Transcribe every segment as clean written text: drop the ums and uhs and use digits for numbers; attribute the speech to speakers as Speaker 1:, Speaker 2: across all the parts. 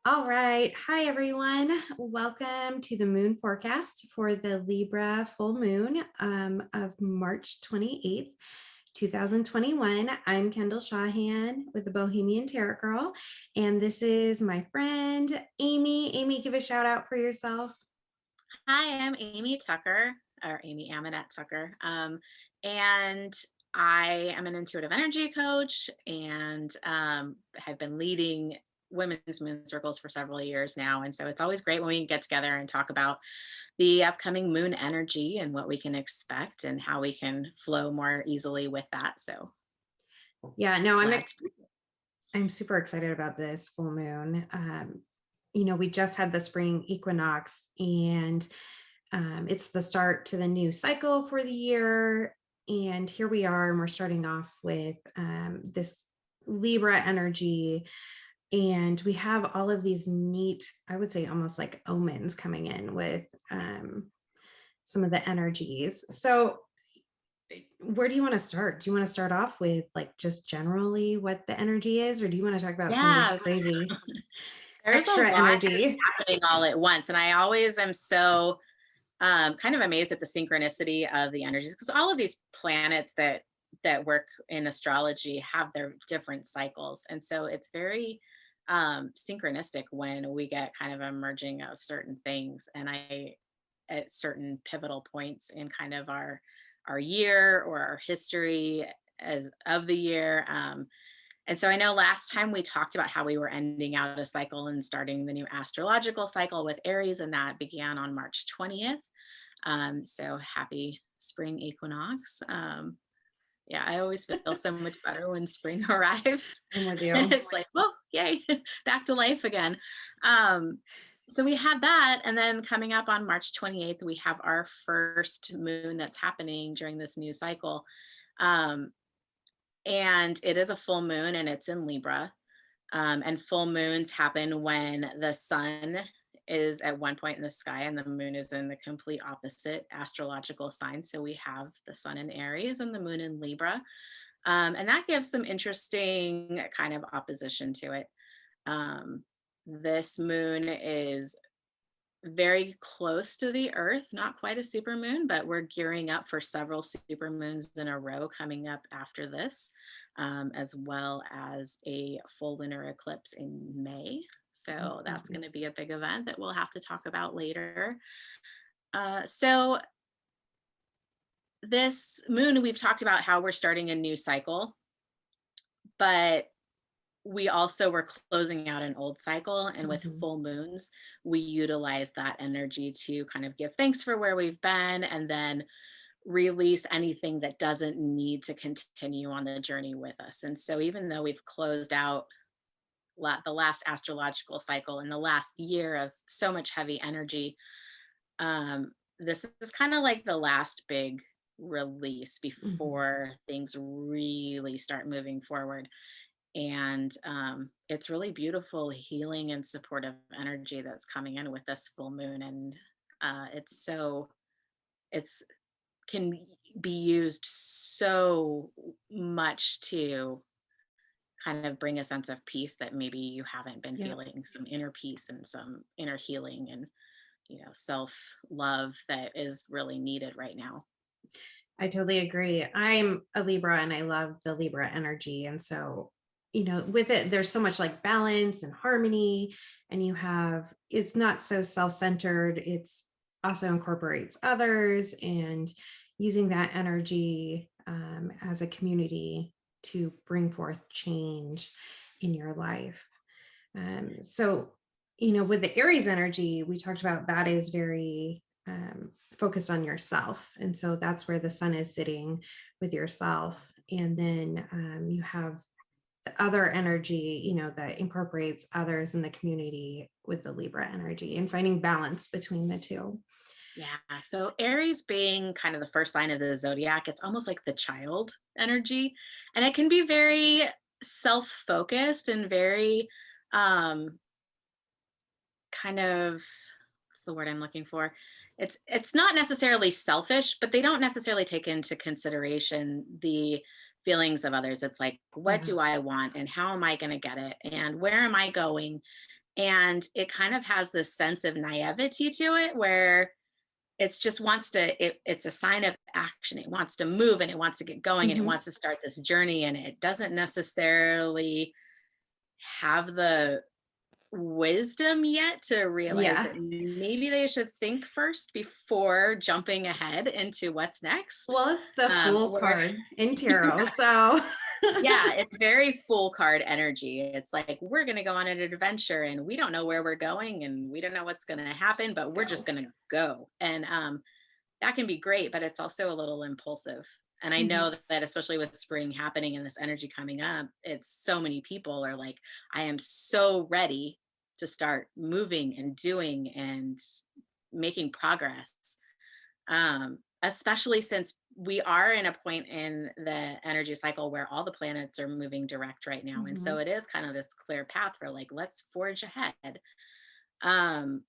Speaker 1: All right. Hi, everyone. Welcome to the moon forecast for the Libra full moon of March 28th, 2021. I'm Kendall Shawhan with the Bohemian Tarot Girl, and this is my friend, Amy. Amy, give a shout out for yourself.
Speaker 2: Hi, I'm Amy Tucker, or Amy Aminette Tucker. And I am an intuitive energy coach and have been leading women's moon circles for several years now. And so it's always great when we can get together and talk about the upcoming moon energy and what we can expect and how we can flow more easily with that. So
Speaker 1: Yeah, no,
Speaker 2: glad to be here.
Speaker 1: I'm super excited about this full moon. We just had the spring equinox, and it's the start to the new cycle for the year. And here we are, and we're starting off with this Libra energy. And we have all of these neat, I would say almost like omens coming in with some of the energies. So, where do you want to start? Do you want to start off with like just generally what the energy is, or do you want to talk about some of this
Speaker 2: Yes.
Speaker 1: crazy
Speaker 2: There's a
Speaker 1: extra
Speaker 2: lot that's
Speaker 1: energy?
Speaker 2: happening all at once. And I always am so kind of amazed at the synchronicity of the energies because all of these planets that work in astrology have their different cycles, and so it's very synchronistic when we get kind of a merging of certain things, and I at certain pivotal points in kind of our year or our history as of the year. And so I know last time we talked about how we were ending out a cycle and starting the new astrological cycle with Aries, and that began on March 20th. So happy spring equinox. Yeah, I always feel so much better when spring arrives.
Speaker 1: I'm with you.
Speaker 2: It's like, oh, yay, back to life again. Um, so we had that. And then coming up on March 28th, we have our first moon that's happening during this new cycle. Um, and it is a full moon and it's in Libra. And full moons happen when the sun is at one point in the sky and the moon is in the complete opposite astrological sign. So we have the sun in Aries and the moon in Libra. And that gives some interesting kind of opposition to it. This moon is very close to the earth, not quite a super moon, but we're gearing up for several super moons in a row coming up after this, as well as a full lunar eclipse in May. So that's going to be a big event that we'll have to talk about later. So this moon, we've talked about how we're starting a new cycle, but we also were closing out an old cycle, and with
Speaker 1: Mhm.
Speaker 2: full moons we utilize that energy to kind of give thanks for where we've been and then release anything that doesn't need to continue on the journey with us. And so even though we've closed out the last astrological cycle and the last year of so much heavy energy, this is kind of like the last big release
Speaker 1: Mhm.
Speaker 2: before things really start moving forward. And it's really beautiful healing and supportive energy that's coming in with this full moon. And it's can be used so much to kind of bring a sense of peace that maybe you haven't been
Speaker 1: Yeah,
Speaker 2: feeling, some inner peace and some inner healing and self love that is really needed right now.
Speaker 1: I totally agree. I'm a Libra and I love the Libra energy. And so, with it, there's so much like balance and harmony. And it's not so self centered, it's also incorporates others and using that energy as a community to bring forth change in your life. With the Aries energy, we talked about that is very focused on yourself. And so that's where the sun is sitting with yourself. And then you have the other energy, that incorporates others in the community with the Libra energy and finding balance between the two.
Speaker 2: Yeah. So Aries being kind of the first sign of the zodiac, it's almost like the child energy. And it can be very self-focused and very um kind of what's the word I'm looking for? It's not necessarily selfish, but they don't necessarily take into consideration the feelings of others. It's like, what
Speaker 1: Yeah.
Speaker 2: do I want and how am I going to get it and where am I going? And it kind of has this sense of naivety to it where it's just wants to it's a sign of action. It wants to move and it wants to get going and it
Speaker 1: Mhm.
Speaker 2: wants to start this journey, and it doesn't necessarily have the wisdom yet to realize
Speaker 1: Yeah.
Speaker 2: that maybe they should think first before jumping ahead into what's next.
Speaker 1: Well, it's the Fool
Speaker 2: Where
Speaker 1: card in tarot, so
Speaker 2: yeah, it's very full card energy. It's like we're going to go on an adventure and we don't know where we're going and we don't know what's going to happen, but we're just
Speaker 1: go.
Speaker 2: going to go. And that can be great, but it's also a little impulsive. And I know
Speaker 1: Mhm.
Speaker 2: that especially with spring happening and this energy coming up, it's so many people are like, I am so ready to start moving and doing and making progress. Especially since we are in a point in the energy cycle where all the planets are moving direct right now. And so
Speaker 1: Mhm.
Speaker 2: it is kind of this clear path for like, let's forge ahead. Um,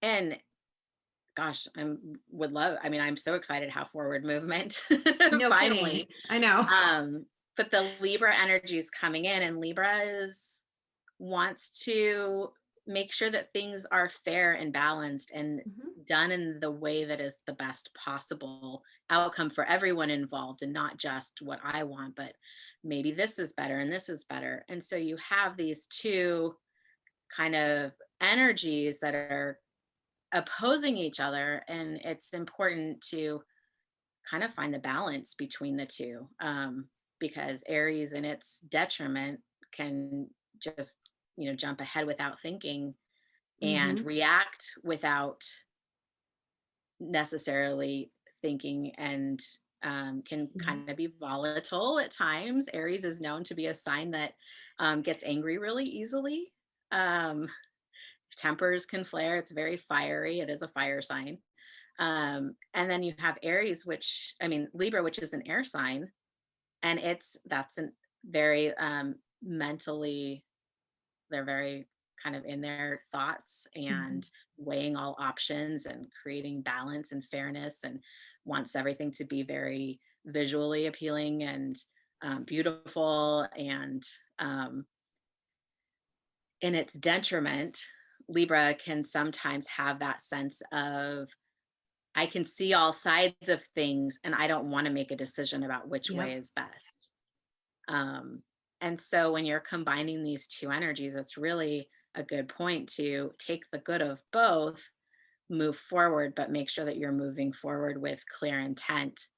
Speaker 2: and gosh, I mean, I'm so excited to have forward movement
Speaker 1: No kidding.
Speaker 2: finally.
Speaker 1: I know.
Speaker 2: But the Libra energy is coming in, and Libra is wants to make sure that things are fair and balanced and
Speaker 1: Mhm.
Speaker 2: done in the way that is the best possible outcome for everyone involved, and not just what I want, but maybe this is better and this is better. And so you have these two kind of energies that are opposing each other, and it's important to kind of find the balance between the two, because Aries in its detriment can just jump ahead without thinking and
Speaker 1: Mhm.
Speaker 2: react without necessarily thinking, and can
Speaker 1: Mhm.
Speaker 2: kind of be volatile at times. Aries is known to be a sign that gets angry really easily. um, Tempers can flare. It's very fiery. It is a fire sign. And then you have Aries, which I mean Libra, which is an air sign, and that's an very mentally, they're very kind of in their thoughts
Speaker 1: Mhm.
Speaker 2: and weighing all options and creating balance and fairness, and wants everything to be very visually appealing and beautiful. And um, in its detriment, Libra can sometimes have that sense of, I can see all sides of things and I don't want to make a decision about which way
Speaker 1: Yep.
Speaker 2: is best. Um, and so when you're combining these two energies, it's really a good point to take the good of both, move forward, but make sure that you're moving forward with clear intent,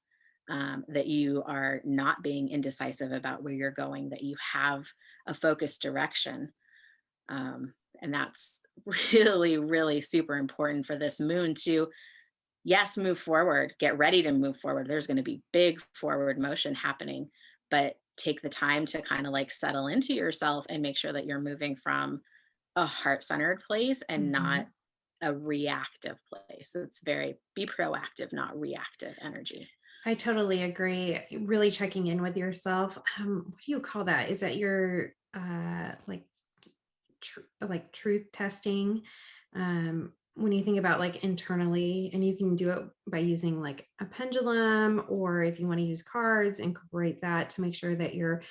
Speaker 2: that you are not being indecisive about where you're going, that you have a focused direction. And that's really, really super important for this moon to, yes, move forward, get ready to move forward. There's going to be big forward motion happening, but take the time to kind of like settle into yourself and make sure that you're moving from a heart centered place and not
Speaker 1: Mhm.
Speaker 2: a reactive place. It's very be proactive, not reactive energy.
Speaker 1: I totally agree. Really checking in with yourself. What do you call that? Is that your like truth testing? When you think about like internally, and you can do it by using like a pendulum, or if you want to use cards, incorporate that to make sure that you're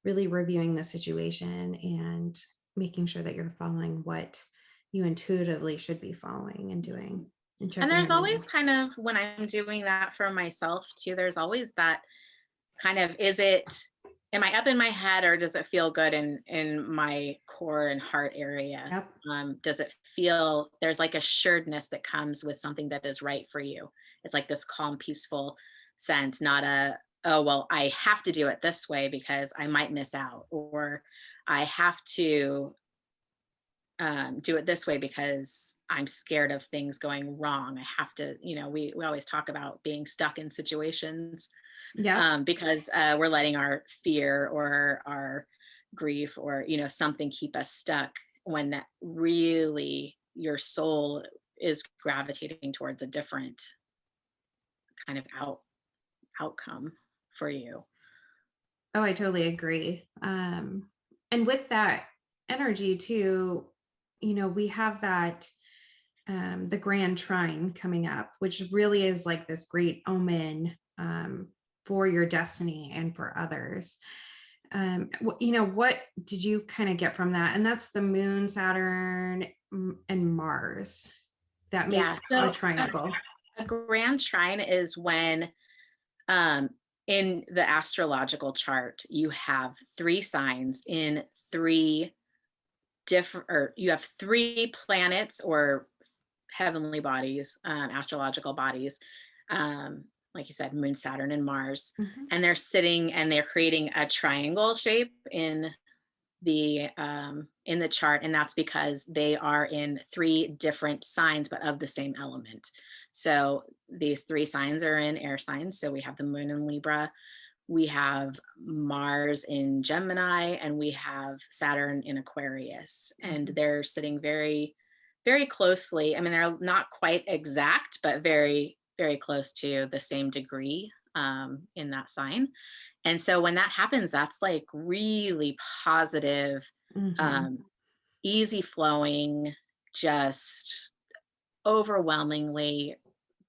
Speaker 1: really reviewing the situation and making sure that you're following what you intuitively should be following and doing, and
Speaker 2: And
Speaker 1: checking
Speaker 2: there's
Speaker 1: in with
Speaker 2: always
Speaker 1: you.
Speaker 2: kind of, when I'm doing that for myself too, there's always that kind of, is it, am I up in my head or does it feel good in my core and heart area?
Speaker 1: Yep.
Speaker 2: Does it feel, there's like assuredness that comes with something that is right for you? It's like this calm, peaceful sense, not a, oh well, I have to do it this way because I might miss out, or I have to do it this way because I'm scared of things going wrong. I have to, we always talk about being stuck in situations,
Speaker 1: Yep.
Speaker 2: because we're letting our fear or our grief or something keep us stuck, when really your soul is gravitating towards a different kind of outcome for you.
Speaker 1: Oh, I totally agree. And with that energy too, we have that the grand trine coming up, which really is like this great omen for your destiny and for others. What did you kind of get from that? And that's the moon, Saturn, and Mars that make
Speaker 2: Yeah.
Speaker 1: a
Speaker 2: So
Speaker 1: triangle.
Speaker 2: a grand trine is when, um, in the astrological chart, you have three signs in three different, or you have three planets or heavenly bodies, astrological bodies, like you said, Moon, Saturn, and Mars,
Speaker 1: Mhm.
Speaker 2: and they're sitting and they're creating a triangle shape in the chart, and that's because they are in three different signs but of the same element. So these three signs are in air signs. So we have the moon in Libra, we have Mars in Gemini, and we have Saturn in Aquarius, and
Speaker 1: Mhm.
Speaker 2: they're sitting very, very closely. I mean, they're not quite exact, but very, very close to the same degree, in that sign. And so when that happens, that's like really positive,
Speaker 1: Mhm.
Speaker 2: um, easy flowing, just overwhelmingly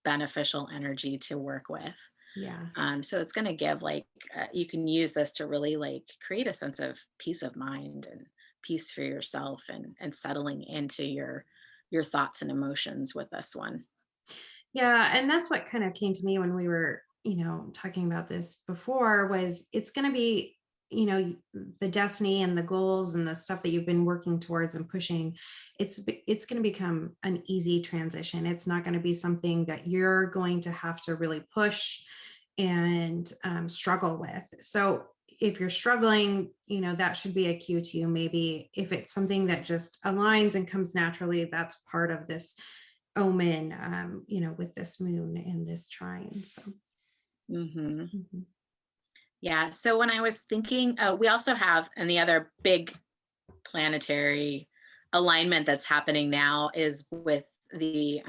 Speaker 2: beneficial energy to work with.
Speaker 1: Yeah.
Speaker 2: So it's going to give like, you can use this to really like create a sense of peace of mind and peace for yourself, and settling into your thoughts and emotions with this one.
Speaker 1: Yeah, and that's what kind of came to me when we were, talking about this before was it's going to be, the destiny and the goals and the stuff that you've been working towards and pushing. It's going to become an easy transition. It's not going to be something that you're going to have to really push and struggle with. So if you're struggling, that should be a cue to you. Maybe if it's something that just aligns and comes naturally, that's part of this omen, with this moon and this trine. So,
Speaker 2: Hmm.
Speaker 1: mhm.
Speaker 2: Yeah. So when I was thinking, we also have, and the other big planetary alignment that's happening now is with the,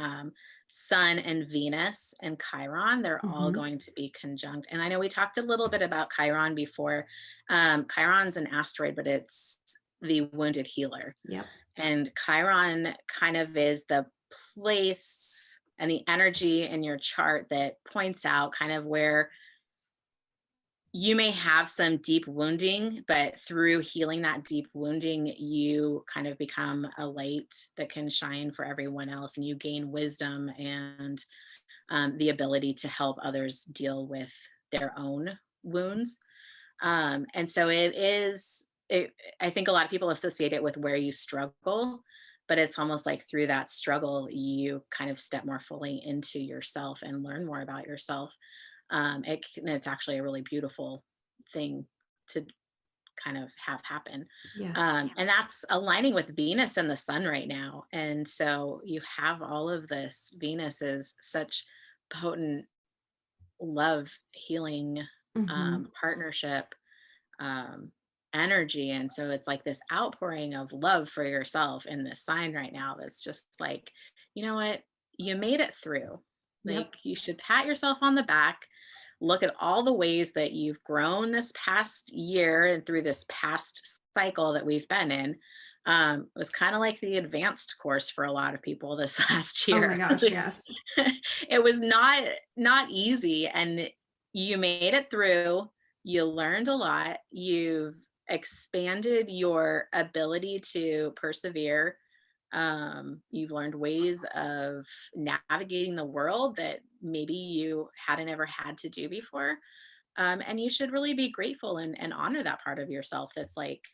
Speaker 2: Sun and Venus and Chiron. They're all
Speaker 1: Mhm.
Speaker 2: going to be conjunct. And I know we talked a little bit about Chiron before. Chiron's an asteroid, but it's the wounded healer.
Speaker 1: Yep.
Speaker 2: And Chiron kind of is the place and the energy in your chart that points out kind of where you may have some deep wounding, but through healing that deep wounding, you kind of become a light that can shine for everyone else, and you gain wisdom and, the ability to help others deal with their own wounds. And so it is, I think a lot of people associate it with where you struggle, but it's almost like through that struggle, you kind of step more fully into yourself and learn more about yourself. It's actually a really beautiful thing to kind of have happen.
Speaker 1: Yes.
Speaker 2: And that's aligning with Venus and the sun right now. And so you have all of this. Venus is such potent love, healing,
Speaker 1: Mhm.
Speaker 2: partnership, um, energy. And so it's like this outpouring of love for yourself in this sign right now that's just like, you know what? You made it through.
Speaker 1: Yep.
Speaker 2: Like, you should pat yourself on the back. Look at all the ways that you've grown this past year and through this past cycle that we've been in. It was kind of like the advanced course for a lot of people this last
Speaker 1: Oh my
Speaker 2: year.
Speaker 1: gosh, yes.
Speaker 2: It was not easy, and you made it through. You learned a lot. You've expanded your ability to persevere. You've learned ways of navigating the world that maybe you hadn't ever had to do before. And you should really be grateful and honor that part of yourself that's like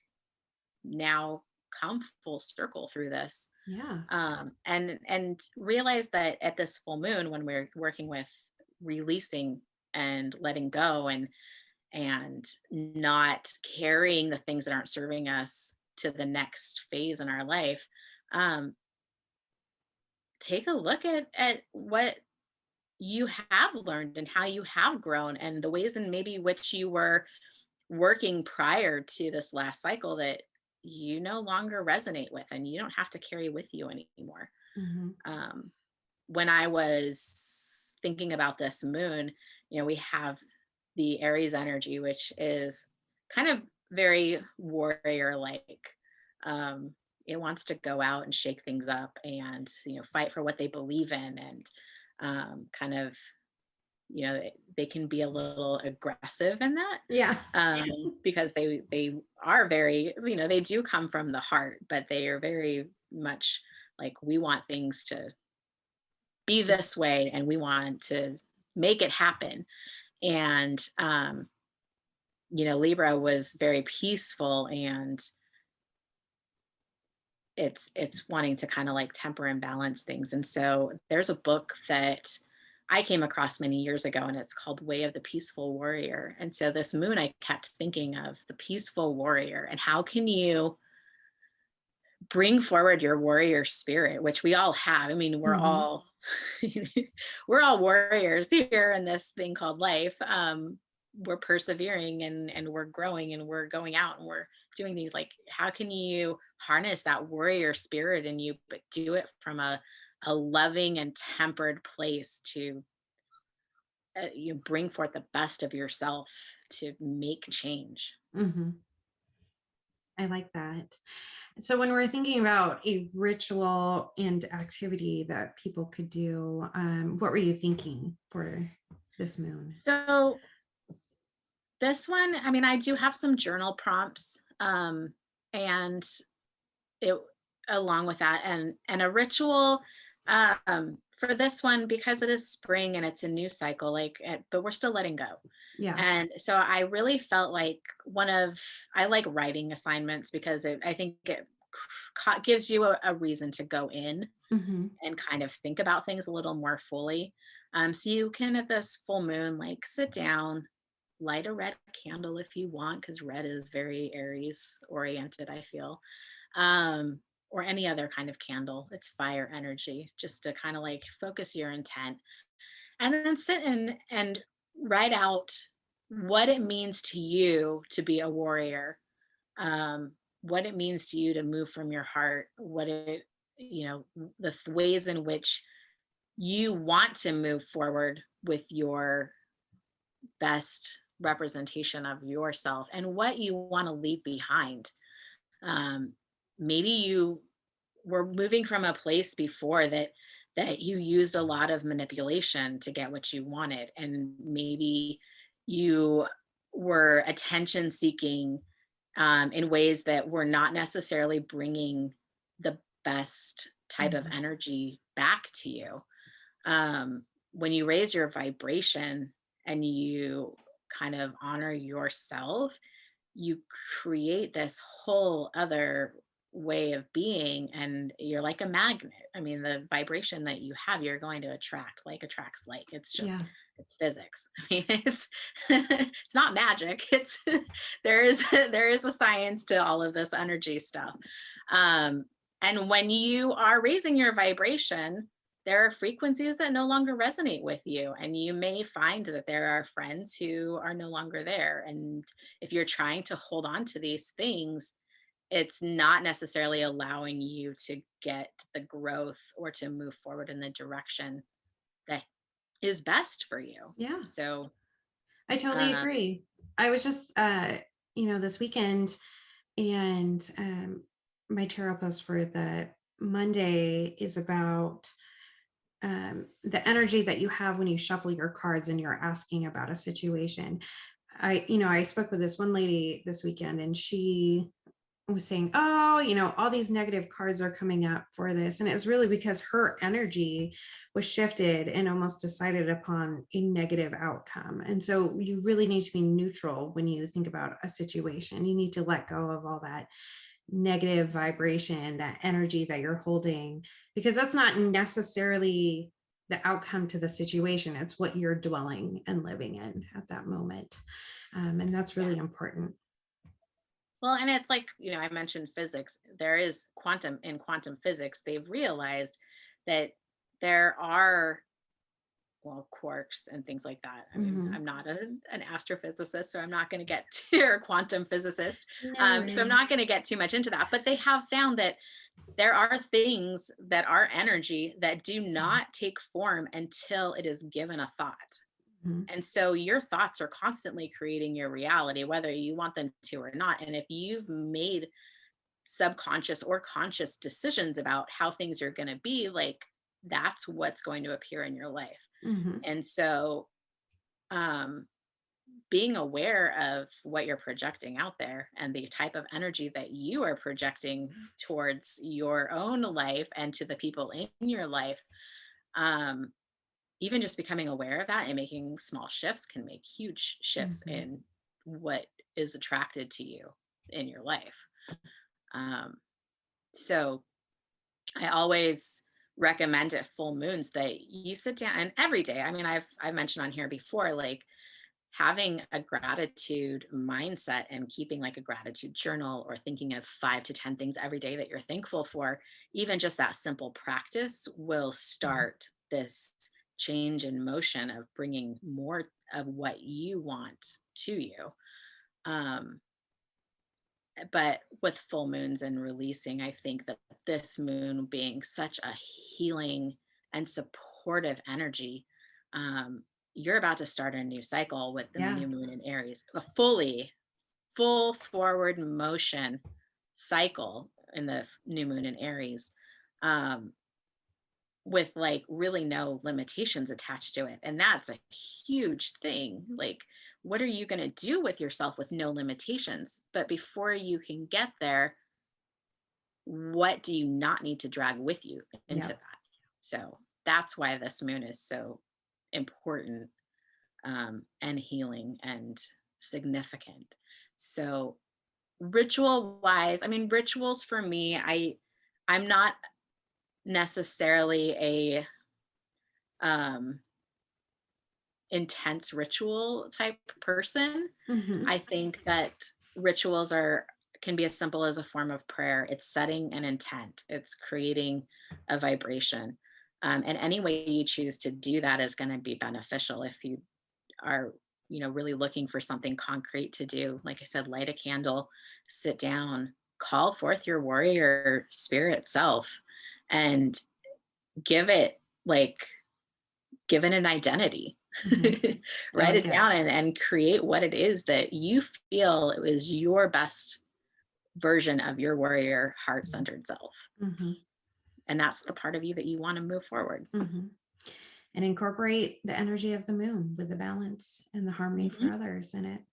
Speaker 2: now come full circle through this.
Speaker 1: Yeah.
Speaker 2: And realize that at this full moon, when we're working with releasing and letting go, and not carrying the things that aren't serving us to the next phase in our life, um, take a look at what you have learned and how you have grown, and the ways in maybe which you were working prior to this last cycle that you no longer resonate with and you don't have to carry with you anymore.
Speaker 1: Mhm.
Speaker 2: um, when I was thinking about this moon, we have the Aries energy, which is kind of very warrior like. Um, it wants to go out and shake things up and fight for what they believe in, and kind of they can be a little aggressive in that,
Speaker 1: Yeah.
Speaker 2: because they are very, they do come from the heart, but they are very much like, we want things to be this way and we want to make it happen. And Libra was very peaceful, and it's wanting to kind of like temper and balance things. And so there's a book that I came across many years ago, and it's called Way of the Peaceful Warrior. And so this moon, I kept thinking of the peaceful warrior, and how can you bring forward your warrior spirit, which we all have. I mean, we're
Speaker 1: Hmm.
Speaker 2: all we're all warriors here in this thing called life. We're persevering, and we're growing, and we're going out, and we're doing things. Like, how can you harness that warrior spirit in you, but do it from a loving and tempered place to you bring forth the best of yourself to make change.
Speaker 1: Hmm. I like that. So when we're thinking about a ritual and activity that people could do, what were you thinking for this moon?
Speaker 2: So this one, I mean, I do have some journal prompts, and it along with that, and a ritual, for this one, because it is spring and it's a new cycle, like, but we're still letting go.
Speaker 1: Yeah.
Speaker 2: And so I really felt like I like writing assignments, because I think it gives you a reason to go in
Speaker 1: Hmm.
Speaker 2: and kind of think about things a little more fully. So you can, at this full moon, like, sit down, light a red candle if you want, because red is very Aries oriented, I feel. Or any other kind of candle. It's fire energy, just to kind of like focus your intent. And then sit in and write out what it means to you to be a warrior, what it means to you to move from your heart, you know, ways in which you want to move forward with your best representation of yourself, and what you want to leave behind. Um, Maybe you were moving from a place before that you used a lot of manipulation to get what you wanted, and maybe you were attention seeking, in ways that were not necessarily bringing the best type of
Speaker 1: Hmm.
Speaker 2: energy back to you. When you raise your vibration and you kind of honor yourself, you create this whole other way of being, and you're like a magnet. I mean, the vibration that you have, you're going to attract. Like attracts like.
Speaker 1: Yeah.
Speaker 2: It's physics. I mean, it's it's not magic. It's there is a science to all of this energy stuff. um and when you are raising your vibration, there are frequencies that no longer resonate with you, and you may find that there are friends who are no longer there. And if you're trying to hold on to these things, it's not necessarily allowing you to get the growth or to move forward in the direction that is best for you.
Speaker 1: Yeah.
Speaker 2: So,
Speaker 1: I totally
Speaker 2: um,
Speaker 1: agree. I was just, this weekend, and my tarot post for the Monday is about the energy that you have when you shuffle your cards and you're asking about a situation. I spoke with this one lady this weekend, and she was saying, oh, all these negative cards are coming up for this. And it was really because her energy was shifted and almost decided upon a negative outcome. And so you really need to be neutral when you think about a situation. You need to let go of all that negative vibration, that energy that you're holding, because that's not necessarily the outcome to the situation. It's what you're dwelling and living in at that moment. And that's
Speaker 2: yeah.
Speaker 1: really important.
Speaker 2: Well, and it's like, I mentioned physics. There is quantum physics, they've realized that there are, well, quarks and things like that. I mean,
Speaker 1: Mhm.
Speaker 2: I'm not an astrophysicist, so I'm not going to get to, or a quantum physicist.
Speaker 1: No
Speaker 2: So I'm not
Speaker 1: worries.
Speaker 2: going to get too much into that. But they have found that there are things that are energy that do not take form until it is given a thought.
Speaker 1: Mhm.
Speaker 2: And so your thoughts are constantly creating your reality, whether you want them to or not. And if you've made subconscious or conscious decisions about how things are going to be, like, that's what's going to appear in your life.
Speaker 1: Mhm.
Speaker 2: And so um, being aware of what you're projecting out there and the type of energy that you are projecting towards your own life and to the people in your life. um, Even just becoming aware of that and making small shifts can make huge shifts
Speaker 1: Mhm.
Speaker 2: in what is attracted to you in your life. um, so I always recommend at full moons that you sit down, and every day, I mean, I've mentioned on here before, like having a gratitude mindset and keeping like a gratitude journal or thinking of 5 to 10 things every day that you're thankful for. Even just that simple practice will
Speaker 1: Mhm.
Speaker 2: start this change in motion of bringing more of what you want to you. um, but with full moons and releasing, I think that this moon being such a healing and supportive energy, um, you're about to start a new cycle with the
Speaker 1: Yeah.
Speaker 2: new moon in Aries, a full forward motion cycle in the new moon in Aries. Um, with like really no limitations attached to it. And that's a huge thing. Like, what are you going to do with yourself with no limitations? But before you can get there, what do you not need to drag with you into
Speaker 1: Yep.
Speaker 2: that? So that's why this moon is so important, and healing and significant. So ritual wise, I mean, rituals for me, I'm not necessarily a um intense ritual type person.
Speaker 1: Mhm.
Speaker 2: I think that rituals are can be as simple as a form of prayer. It's setting an intent. It's creating a vibration. And any way you choose to do that is going to be beneficial. If you are, really looking for something concrete to do, like I said, light a candle, sit down, call forth your warrior spirit self, and give it like give it an identity.
Speaker 1: Mhm. Oh,
Speaker 2: Write it down
Speaker 1: yes.
Speaker 2: and create what it is that you feel is your best version of your warrior heart centered self.
Speaker 1: Mhm.
Speaker 2: And that's the part of you that you want to move forward.
Speaker 1: Mhm. And incorporate the energy of the moon with the balance and the harmony for
Speaker 2: Mhm.
Speaker 1: others in it.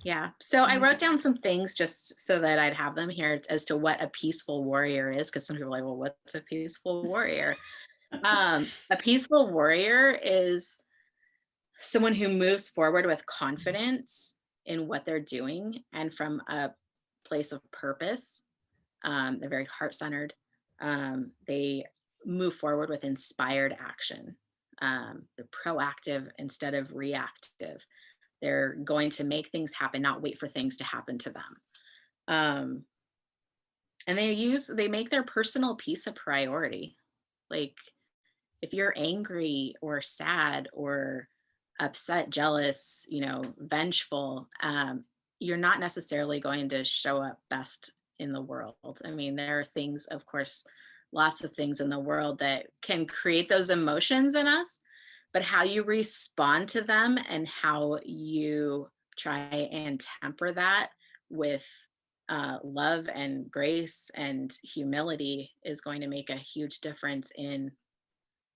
Speaker 2: Yeah. So I
Speaker 1: Yeah.
Speaker 2: wrote down some things just so that I'd have them here as to what a peaceful warrior is. Cause some people are like, well, what's a peaceful warrior? A peaceful warrior is someone who moves forward with confidence in what they're doing and from a place of purpose. They're very heart centered. They move forward with inspired action. They're proactive instead of reactive. They're going to make things happen, not wait for things to happen to them. Um, and they make their personal peace a priority. Like, if you're angry or sad or upset, jealous, vengeful, you're not necessarily going to show up best in the world. I mean, there are things, of course, lots of things in the world that can create those emotions in us, but how you respond to them and how you try and temper that with love and grace and humility is going to make a huge difference in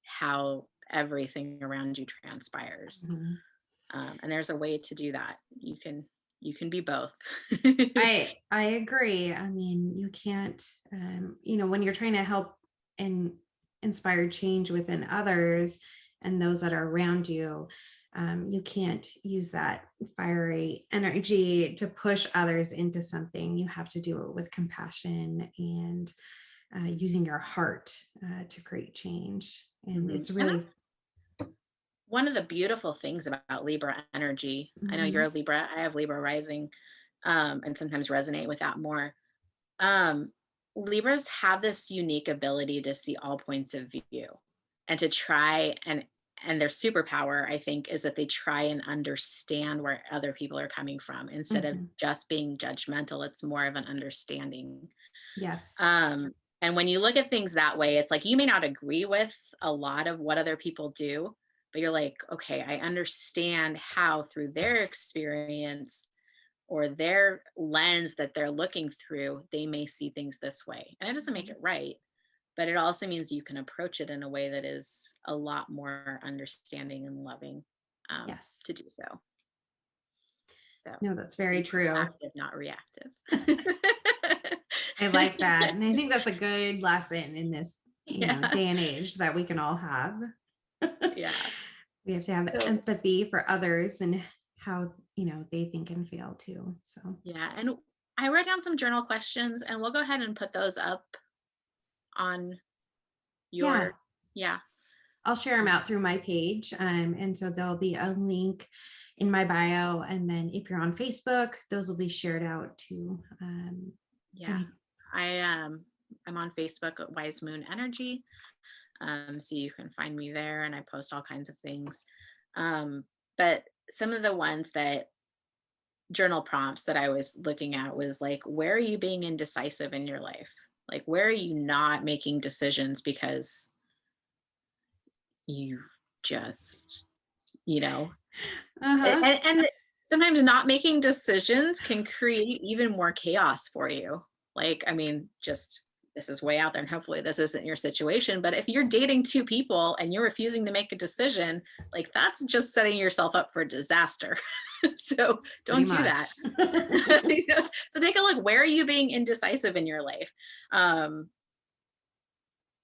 Speaker 2: how everything around you transpires.
Speaker 1: Mhm.
Speaker 2: And there's a way to do that. You can be both.
Speaker 1: I agree. I mean, you can't, when you're trying to help and inspire change within others and those that are around you, you can't use that fiery energy to push others into something. You have to do it with compassion and using your heart to create change. And
Speaker 2: Mhm.
Speaker 1: it's
Speaker 2: And
Speaker 1: really,
Speaker 2: that's one of the beautiful things about Libra energy. I know you're
Speaker 1: mhm,
Speaker 2: a Libra. I have Libra rising, and sometimes resonate with that more. Um, Libras have this unique ability to see all points of view and to try and their superpower, I think, is that they try and understand where other people are coming from instead of
Speaker 1: mhm,
Speaker 2: just being judgmental. It's more of an understanding.
Speaker 1: yes.
Speaker 2: Um, and when you look at things that way, it's like you may not agree with a lot of what other people do, but you're like, okay, I understand how through their experience or their lens that they're looking through, they may see things this way. And it doesn't make
Speaker 1: Mhm.
Speaker 2: it right, but it also means you can approach it in a way that is a lot more understanding and loving.
Speaker 1: Yes.
Speaker 2: to do so. So
Speaker 1: No, that's very
Speaker 2: be
Speaker 1: true.
Speaker 2: proactive, not reactive.
Speaker 1: I like that. And I think that's a good lesson in this,
Speaker 2: Yeah.
Speaker 1: day and age that we can all have.
Speaker 2: Yeah.
Speaker 1: We have to have
Speaker 2: So
Speaker 1: empathy for others and how, they think and feel too. So
Speaker 2: yeah. And I wrote down some journal questions and we'll go ahead and put those up on
Speaker 1: yeah,
Speaker 2: your, yeah.
Speaker 1: I'll share them out through my page. And so there'll be a link in my bio. And then if you're on Facebook, those will be shared out too.
Speaker 2: Yeah.
Speaker 1: Any,
Speaker 2: I'm on Facebook at Wise Moon Energy. So you can find me there and I post all kinds of things. But some of the ones that journal prompts that I was looking at was like, where are you being indecisive in your life? Like, where are you not making decisions because you just, you know,
Speaker 1: uh-huh.
Speaker 2: and sometimes not making decisions can create even more chaos for you. Like, I mean, just this is way out there, and hopefully this isn't your situation. But if you're dating two people and you're refusing to make a decision, like that's just setting yourself up for disaster. So
Speaker 1: Pretty
Speaker 2: don't do that.
Speaker 1: much.
Speaker 2: So take a look. Where are you being indecisive in your life? Um,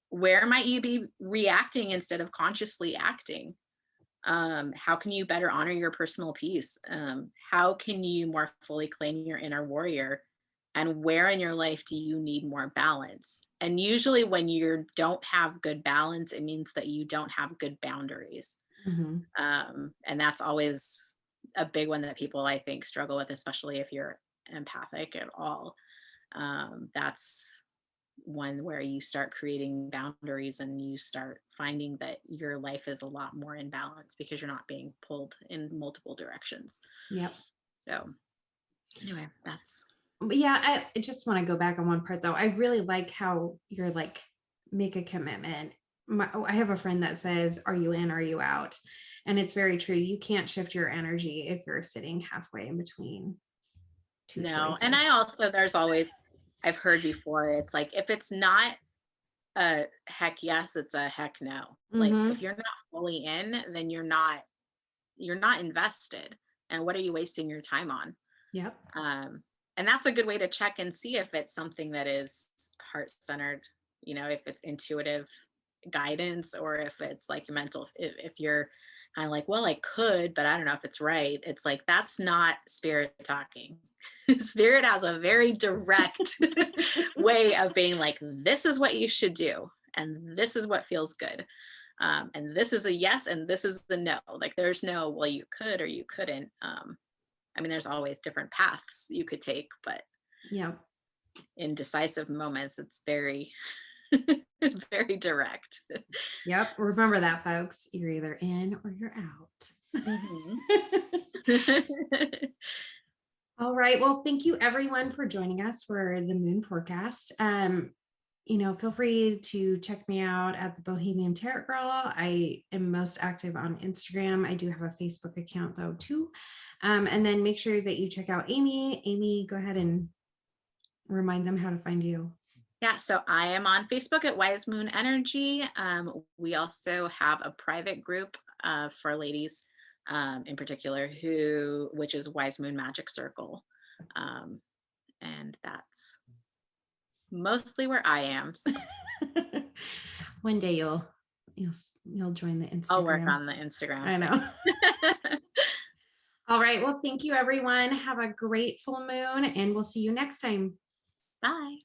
Speaker 2: where might you be reacting instead of consciously acting? How can you better honor your personal peace? How can you more fully claim your inner warrior? And where in your life do you need more balance? And usually when you don't have good balance, it means that you don't have good boundaries.
Speaker 1: Mhm.
Speaker 2: And that's always a big one that people I think struggle with, especially if you're empathic at all. That's one where you start creating boundaries and you start finding that your life is a lot more in balance because you're not being pulled in multiple directions.
Speaker 1: Yep.
Speaker 2: So anyway, that's
Speaker 1: But yeah, I just want to go back on one part though. I really like how you're like, make a commitment. I have a friend that says, "Are you in? Are you out?" And it's very true. You can't shift your energy if you're sitting halfway in between two
Speaker 2: no. And I
Speaker 1: choices.
Speaker 2: also, there's always, I've heard before, it's like if it's not a heck yes, it's a heck no. Like if
Speaker 1: Mm-hmm.
Speaker 2: you're not fully in, then you're not invested. And what are you wasting your time on?
Speaker 1: Yep.
Speaker 2: Um, and that's a good way to check and see if it's something that is heart centered, if it's intuitive guidance or if it's like mental, if you're kind of like, well, I could, but I don't know if it's right. It's like, that's not spirit talking. Spirit has a very direct way of being like, this is what you should do. And this is what feels good. And this is a yes, and this is the no. Like, there's no, well, you could or you couldn't. I mean, there's always different paths you could take, but
Speaker 1: Yep.
Speaker 2: in decisive moments, it's very, very direct.
Speaker 1: Yep. Remember that, folks. You're either in or you're out.
Speaker 2: Mhm.
Speaker 1: All right. Well, thank you everyone for joining us for the moon forecast. Feel free to check me out at the Bohemian Tarot Girl. I am most active on Instagram. I do have a Facebook account though too. And then make sure that you check out Amy. Amy, go ahead and remind them how to find you.
Speaker 2: Yeah, so I am on Facebook at Wise Moon Energy. We also have a private group for ladies in particular, which is Wise Moon Magic Circle. And that's mostly where I am. So
Speaker 1: One day you'll join the
Speaker 2: I'll work
Speaker 1: Instagram.
Speaker 2: on the Instagram
Speaker 1: I
Speaker 2: thing.
Speaker 1: know. All right. Well, thank you everyone. Have a great full moon and we'll see you next time.
Speaker 2: Bye.